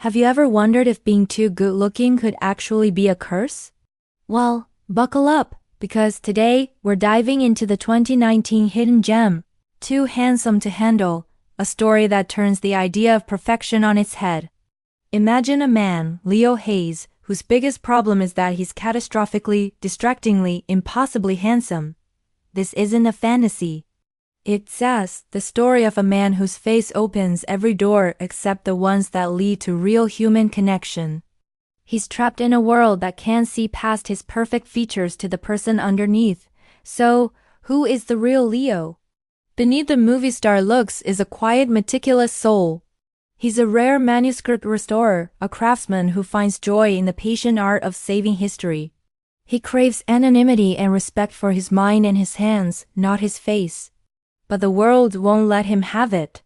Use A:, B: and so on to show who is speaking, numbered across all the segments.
A: Have you ever wondered if being too good-looking could actually be a curse? Well, buckle up, because today we're diving into the 2019 hidden gem, Too Handsome to Handle, a story that turns the idea of perfection on its head. Imagine a man, Leo Hayes, whose biggest problem is that he's catastrophically, distractingly, impossibly handsome. This isn't a fantasy. It's the story of a man whose face opens every door except the ones that lead to real human connection. He's trapped in a world that can't see past his perfect features to the person underneath. So, who is the real Leo? Beneath the movie star looks is a quiet, meticulous soul. He's a rare manuscript restorer, a craftsman who finds joy in the patient art of saving history. He craves anonymity and respect for his mind and his hands, not his face. But the world won't let him have it.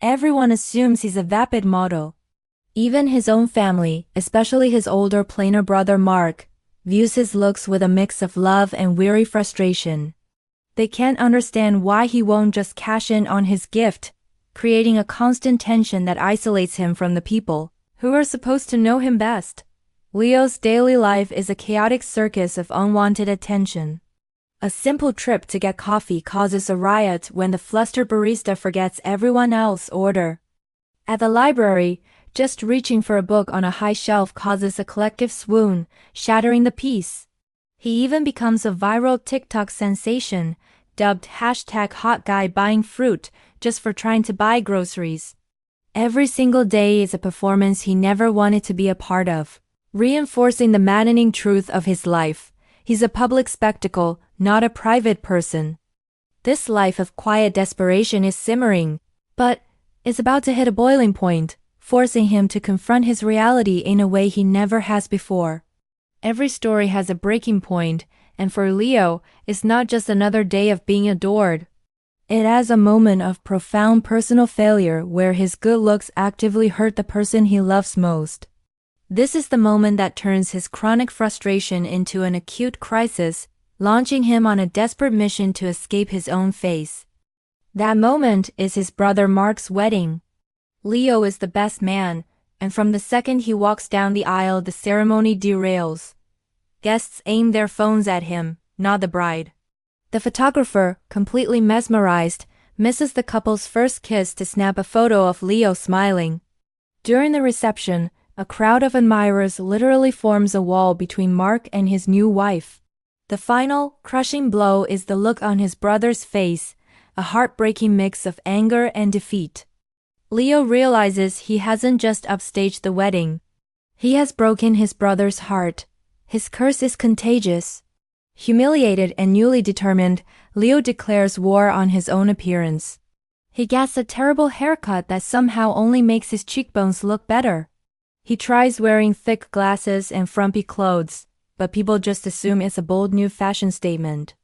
A: Everyone assumes he's a vapid model. Even his own family, especially his older, plainer brother Mark, views his looks with a mix of love and weary frustration. They can't understand why he won't just cash in on his gift, creating a constant tension that isolates him from the people who are supposed to know him best. Leo's daily life is a chaotic circus of unwanted attention. A simple trip to get coffee causes a riot when the flustered barista forgets everyone else's order. At the library, just reaching for a book on a high shelf causes a collective swoon, shattering the peace. He even becomes a viral TikTok sensation, dubbed #HotGuyBuyingFruit, just for trying to buy groceries. Every single day is a performance he never wanted to be a part of, reinforcing the maddening truth of his life. He's a public spectacle, not a private person. This life of quiet desperation is simmering, but is about to hit a boiling point, forcing him to confront his reality in a way he never has before. Every story has a breaking point, and for Leo, it's not just another day of being adored. It has a moment of profound personal failure where his good looks actively hurt the person he loves most. This is the moment that turns his chronic frustration into an acute crisis, launching him on a desperate mission to escape his own face. That moment is his brother Mark's wedding. Leo is the best man, and from the second he walks down the aisle, the ceremony derails. Guests aim their phones at him, not the bride. The photographer, completely mesmerized, misses the couple's first kiss to snap a photo of Leo smiling. During the reception, a crowd of admirers literally forms a wall between Mark and his new wife. The final, crushing blow is the look on his brother's face, a heartbreaking mix of anger and defeat. Leo realizes he hasn't just upstaged the wedding. He has broken his brother's heart. His curse is contagious. Humiliated and newly determined, Leo declares war on his own appearance. He gets a terrible haircut that somehow only makes his cheekbones look better. He tries wearing thick glasses and frumpy clothes, but people just assume it's a bold new fashion statement.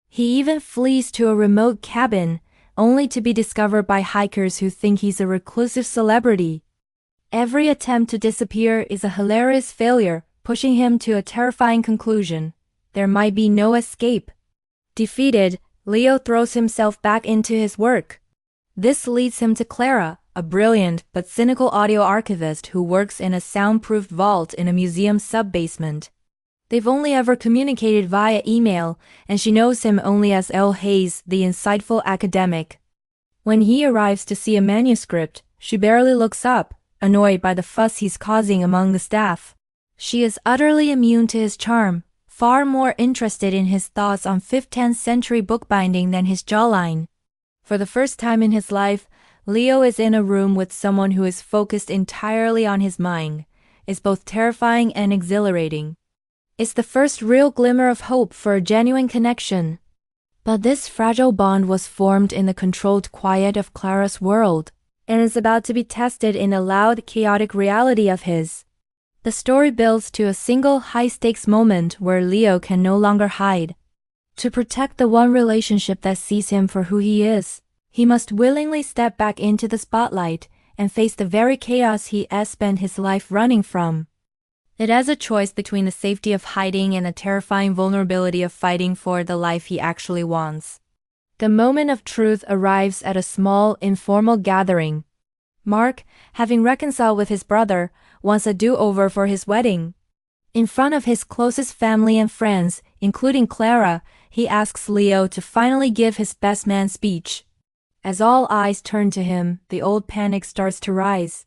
A: He even flees to a remote cabin, only to be discovered by hikers who think he's a reclusive celebrity. Every attempt to disappear is a hilarious failure, pushing him to a terrifying conclusion. There might be no escape. Defeated, Leo throws himself back into his work. This leads him to Clara, a brilliant but cynical audio archivist who works in a soundproofed vault in a museum sub-basement. They've only ever communicated via email, and she knows him only as L. Hayes, the insightful academic. When he arrives to see a manuscript, she barely looks up, annoyed by the fuss he's causing among the staff. She is utterly immune to his charm, far more interested in his thoughts on 15th century bookbinding than his jawline. For the first time in his life, Leo is in a room with someone who is focused entirely on his mind. It's both terrifying and exhilarating. It's the first real glimmer of hope for a genuine connection. But this fragile bond was formed in the controlled quiet of Clara's world, and is about to be tested in the loud, chaotic reality of his. The story builds to a single high-stakes moment where Leo can no longer hide. To protect the one relationship that sees him for who he is, he must willingly step back into the spotlight and face the very chaos he has spent his life running from. It has a choice between the safety of hiding and the terrifying vulnerability of fighting for the life he actually wants. The moment of truth arrives at a small, informal gathering. Mark, having reconciled with his brother, wants a do-over for his wedding. In front of his closest family and friends, including Clara, he asks Leo to finally give his best man speech. As all eyes turn to him, the old panic starts to rise.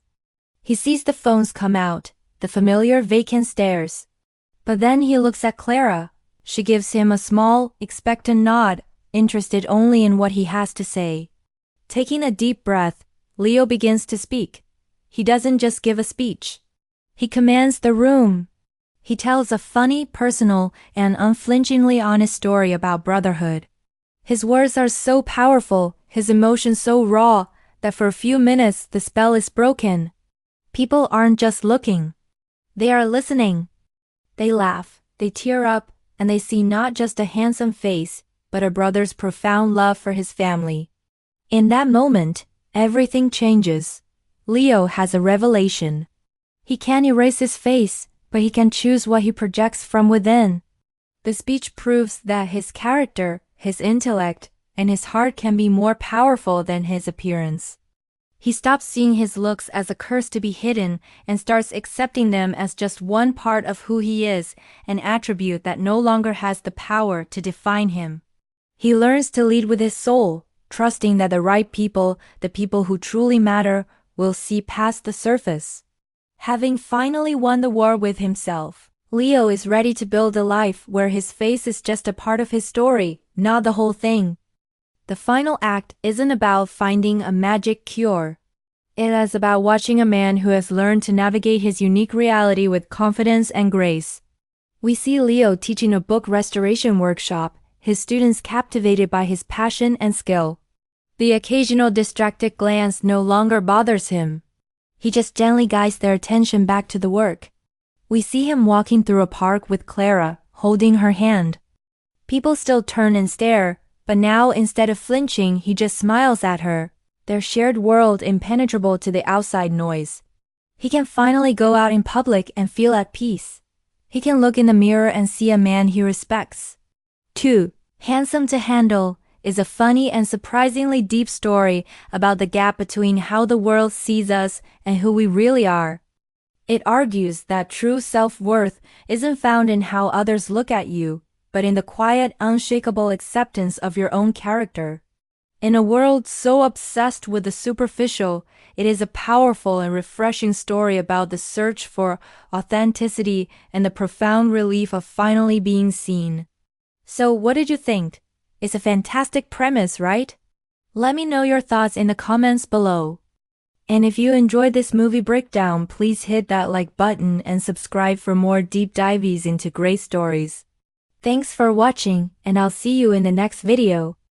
A: He sees the phones come out, the familiar vacant stares. But then he looks at Clara. She gives him a small, expectant nod, interested only in what he has to say. Taking a deep breath, Leo begins to speak. He doesn't just give a speech. He commands the room. He tells a funny, personal, and unflinchingly honest story about brotherhood. His words are so powerful, his emotions so raw, that for a few minutes the spell is broken. People aren't just looking. They are listening. They laugh, they tear up, and they see not just a handsome face, but a brother's profound love for his family. In that moment, everything changes. Leo has a revelation. He can't erase his face, but he can choose what he projects from within. The speech proves that his character, his intellect, and his heart can be more powerful than his appearance. He stops seeing his looks as a curse to be hidden and starts accepting them as just one part of who he is, an attribute that no longer has the power to define him. He learns to lead with his soul, trusting that the right people, the people who truly matter, will see past the surface. Having finally won the war with himself, Leo is ready to build a life where his face is just a part of his story, not the whole thing. The final act isn't about finding a magic cure. It is about watching a man who has learned to navigate his unique reality with confidence and grace. We see Leo teaching a book restoration workshop, his students captivated by his passion and skill. The occasional distracted glance no longer bothers him. He just gently guides their attention back to the work. We see him walking through a park with Clara, holding her hand. People still turn and stare, but now instead of flinching, he just smiles at her, their shared world impenetrable to the outside noise. He can finally go out in public and feel at peace. He can look in the mirror and see a man he respects. 2. Handsome to Handle is a funny and surprisingly deep story about the gap between how the world sees us and who we really are. It argues that true self-worth isn't found in how others look at you, but in the quiet, unshakable acceptance of your own character. In a world so obsessed with the superficial, it is a powerful and refreshing story about the search for authenticity and the profound relief of finally being seen. So what did you think? It's a fantastic premise, right? Let me know your thoughts in the comments below. And if you enjoyed this movie breakdown, please hit that like button and subscribe for more deep dives into great stories. Thanks for watching, and I'll see you in the next video.